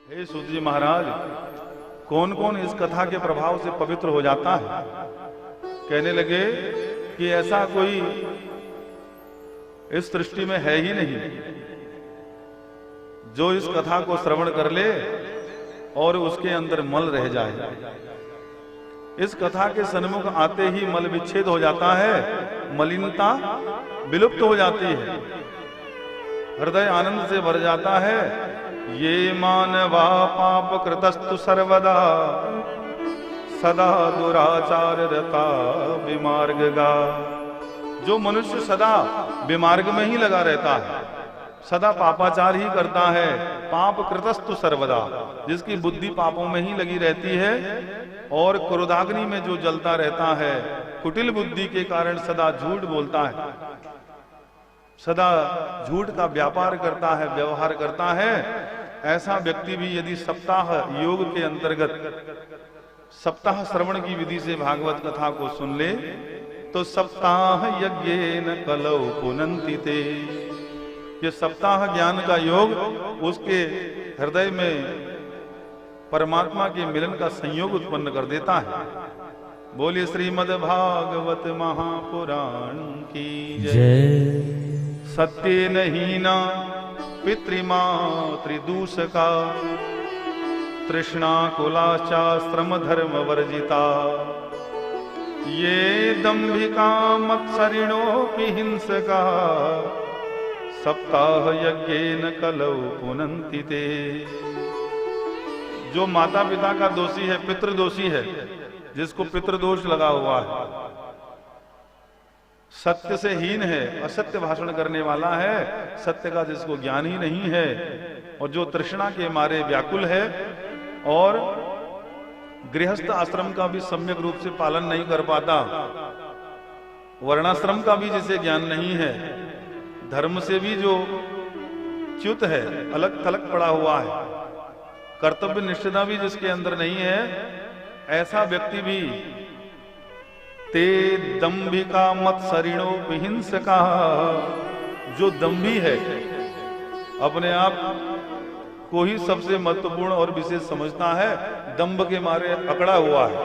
हे सूत जी महाराज, कौन कौन इस कथा के प्रभाव से पवित्र हो जाता है? कहने लगे कि ऐसा कोई इस सृष्टि में है ही नहीं जो इस कथा को श्रवण कर ले और उसके अंदर मल रह जाए। इस कथा के सन्मुख आते ही मल विच्छेद हो जाता है, मलिनता विलुप्त हो जाती है, हृदय आनंद से भर जाता है। ये मानवा पाप कृतस्तु सर्वदा सदा दुराचार रता विमार्गगा। जो मनुष्य सदा विमार्ग में ही लगा रहता है, सदा पापाचार ही करता है, पाप कृतस्तु सर्वदा, जिसकी बुद्धि पापों में ही लगी रहती है और क्रोधाग्नि में जो जलता रहता है, कुटिल बुद्धि के कारण सदा झूठ बोलता है, सदा झूठ का व्यापार करता है, व्यवहार करता है, ऐसा व्यक्ति भी यदि सप्ताह योग के अंतर्गत सप्ताह श्रवण की विधि से भागवत कथा को सुन ले तो सप्ताह यज्ञेन कलौ पुनन्ति ते। ये सप्ताह ज्ञान का योग उसके हृदय में परमात्मा के मिलन का संयोग उत्पन्न कर देता है। बोलिए श्रीमद् भागवत महापुराण की जय। सत्य नहीं ना पितृमातृदूषका, तृष्णा कुलाश्चाश्रम धर्म वर्जिता, ये दंभिका मत्सरिणोऽपि हिंसका, सप्ताह यज्ञेन कलौ पुनन्ति ते। जो माता पिता का दोषी है, पितृदोषी है, जिसको पितृदोष लगा हुआ है, सत्य से हीन है, असत्य भाषण करने वाला है, सत्य का जिसको ज्ञान ही नहीं है, और जो तृष्णा के मारे व्याकुल है और गृहस्थ आश्रम का भी सम्यक रूप से पालन नहीं कर पाता, वर्णाश्रम का भी जिसे ज्ञान नहीं है, धर्म से भी जो च्युत है, अलग थलग पड़ा हुआ है, कर्तव्य निष्ठता भी जिसके अंदर नहीं है, ऐसा व्यक्ति भी ते दंभिका मत्सरिणोऽपि हिंसका। जो दंभी है, अपने आप को ही सबसे महत्वपूर्ण और विशेष समझता है, दंभ के मारे अकड़ा हुआ है।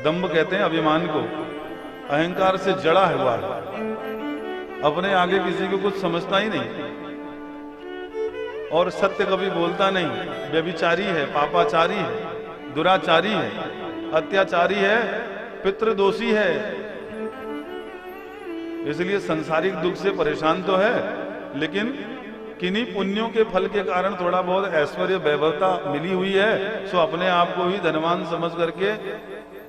दंभ कहते हैं अभिमान को, अहंकार से जड़ा हुआ है, अपने आगे किसी को कुछ समझता ही नहीं और सत्य कभी बोलता नहीं, व्यभिचारी है, पापाचारी है, दुराचारी है, अत्याचारी है, पितृदोषी है। इसलिए सांसारिक दुख से परेशान तो है, लेकिन किन्हीं पुण्यों के फल के कारण थोड़ा बहुत ऐश्वर्य वैभवता मिली हुई है, सो अपने आप को ही धनवान समझ करके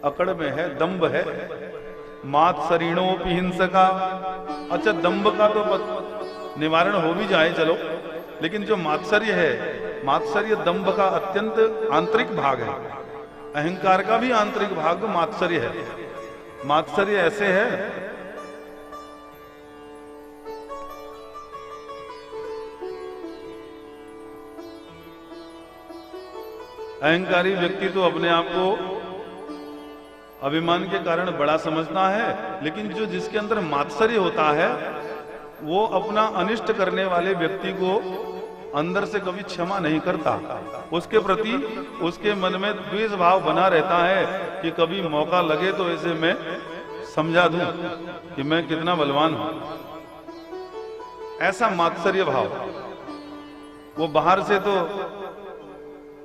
अकड़ में है, दंभ है। मात्सरिणोऽपि हिंसका। अच्छा, दंभ का तो निवारण हो भी जाए चलो, लेकिन जो मात्सर्य है, मात्सर्य दंभ का अत्यंत आंतरिक भाग है, अहंकार का भी आंतरिक भाग मात्सर्य है। मात्सर्य ऐसे है, अहंकारी व्यक्ति तो अपने आप को अभिमान के कारण बड़ा समझता है, लेकिन जो जिसके अंदर मात्सर्य होता है, वो अपना अनिष्ट करने वाले व्यक्ति को अंदर से कभी क्षमा नहीं करता। उसके प्रति उसके मन में द्वेष भाव बना रहता है कि कभी मौका लगे तो इसे मैं समझा दूं कि मैं कितना बलवान हूं। ऐसा मात्सर्य भाव, वो बाहर से तो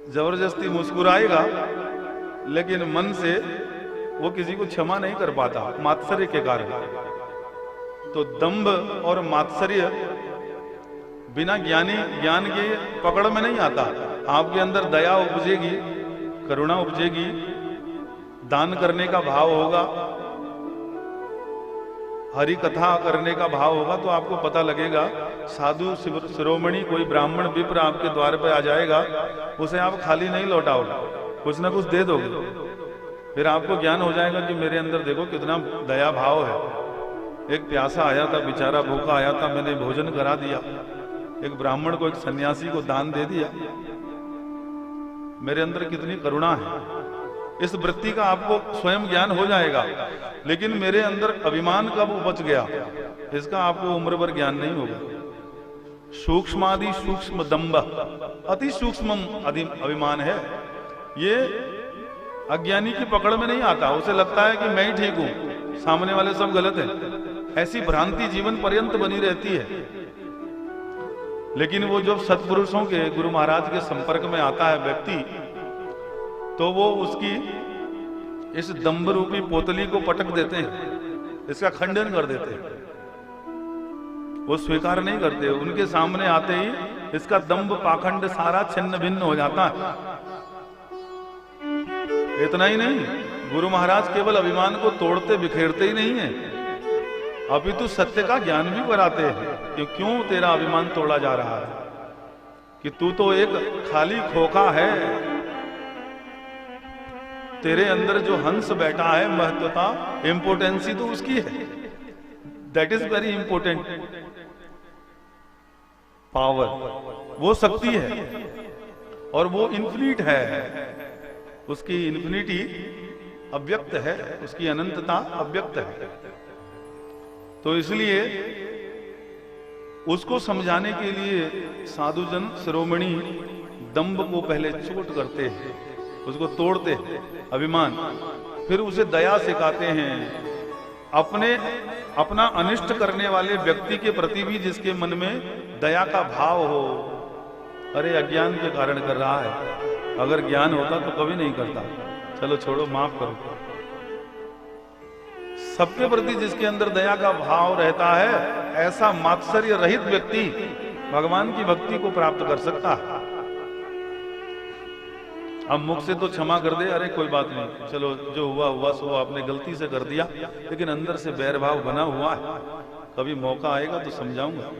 जबरदस्ती मुस्कुराएगा, लेकिन मन से वो किसी को क्षमा नहीं कर पाता मात्सर्य के कारण। तो दंभ और मात्सर्य बिना ज्ञान के पकड़ में नहीं आता। आपके अंदर दया उपजेगी, करुणा उपजेगी, दान करने का भाव होगा, हरि कथा करने का भाव होगा, तो आपको पता लगेगा। साधु शिरोमणि कोई ब्राह्मण विप्र आपके द्वार पे आ जाएगा, उसे आप खाली नहीं लौटाओगे, कुछ ना कुछ दे दोगे, फिर आपको ज्ञान हो जाएगा कि मेरे अंदर देखो कितना दया भाव है। एक प्यासा आया था, बेचारा भूखा आया था, मैंने भोजन करा दिया। एक ब्राह्मण को, एक सन्यासी को दान दे दिया। मेरे अंदर कितनी करुणा है, इस वृत्ति का आपको स्वयं ज्ञान हो जाएगा। लेकिन मेरे अंदर अभिमान कब उपज गया, इसका आपको उम्र भर ज्ञान नहीं होगा। सूक्ष्मादि सूक्ष्म दंभ, अति सूक्ष्म अभिमान है। ये अज्ञानी की पकड़ में नहीं आता, उसे लगता है कि मैं ही ठीक हूं, सामने वाले सब गलत है। ऐसी भ्रांति जीवन पर्यंत बनी रहती है। लेकिन वो जब सत्पुरुषों के, गुरु महाराज के संपर्क में आता है व्यक्ति, तो वो उसकी इस दंभ रूपी पोतली को पटक देते हैं, इसका खंडन कर देते हैं। वो स्वीकार नहीं करते। उनके सामने आते ही इसका दंभ पाखंड सारा छिन्न भिन्न हो जाता है। इतना ही नहीं, गुरु महाराज केवल अभिमान को तोड़ते बिखेरते ही नहीं है, अपितु सत्य का ज्ञान भी कराते हैं कि क्यों तेरा अभिमान तोड़ा जा रहा है, कि तू तो एक खाली खोखा है, तेरे अंदर जो हंस बैठा है, महत्वता, इंपोर्टेंसी तो उसकी है। That is very important power, वो शक्ति है और वो इन्फिनिट है, उसकी इन्फिनिटी अव्यक्त है, उसकी अनंतता अव्यक्त है। तो इसलिए उसको समझाने के लिए साधुजन शिरोमणि दंभ को पहले चोट करते हैं, उसको तोड़ते हैं अभिमान, फिर उसे दया सिखाते हैं। अपना अनिष्ट करने वाले व्यक्ति के प्रति भी जिसके मन में दया का भाव हो, अरे अज्ञान के कारण कर रहा है, अगर ज्ञान होता तो कभी नहीं करता, चलो छोड़ो, माफ करो। सबके प्रति जिसके अंदर दया का भाव रहता है, ऐसा मात्सर्य रहित व्यक्ति भगवान की भक्ति को प्राप्त कर सकता है। अब मुख से तो क्षमा कर दे, अरे कोई बात नहीं, चलो जो हुआ हुआ, सो आपने गलती से कर दिया, लेकिन अंदर से बैर भाव बना हुआ है, कभी मौका आएगा तो समझाऊंगा।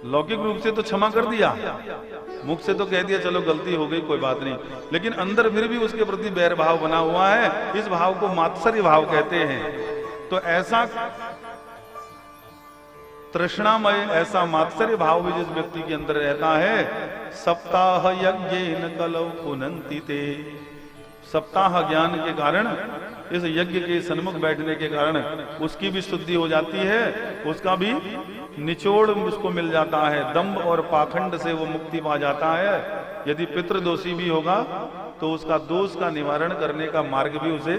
लौकिक रूप से तो क्षमा कर दिया, मुख से तो कह दिया चलो गलती हो गई, कोई बात नहीं, लेकिन अंदर फिर भी उसके प्रति बैर भाव बना हुआ है। इस भाव को मात्सर्य भाव कहते हैं। तो ऐसा तृष्णामय, ऐसा मात्सर्य भाव भी जिस व्यक्ति के अंदर रहता है, सप्ताह यज्ञेन कलौ पुनन्ति ते, सप्ताह ज्ञान के कारण, इस यज्ञ के सन्मुख बैठने के कारण उसकी भी शुद्धि हो जाती है, उसका भी निचोड़ उसको मिल जाता है, दंभ और पाखंड से वो मुक्ति पा जाता है। यदि पितृदोषी भी होगा तो उसका दोष का निवारण करने का मार्ग भी उसे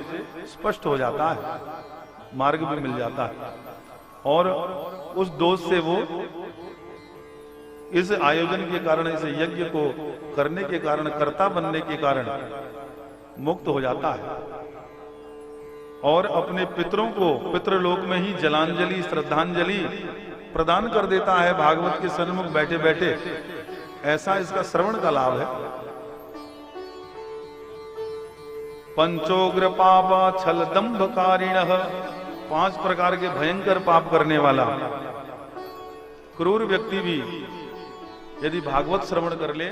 स्पष्ट हो जाता है, मार्ग भी मिल जाता है, और उस दोष से वो इस आयोजन के कारण, इस यज्ञ को करने के कारण, कर्ता बनने के कारण मुक्त हो जाता है, और अपने पितरों को पितृलोक में ही जलांजलि, श्रद्धांजलि प्रदान कर देता है भागवत के सन्मुख बैठे बैठे। ऐसा इसका श्रवण का लाभ है। पंचोग्र पाप छल दंभकारिणः, 5 प्रकार के भयंकर पाप करने वाला क्रूर व्यक्ति भी यदि भागवत श्रवण कर ले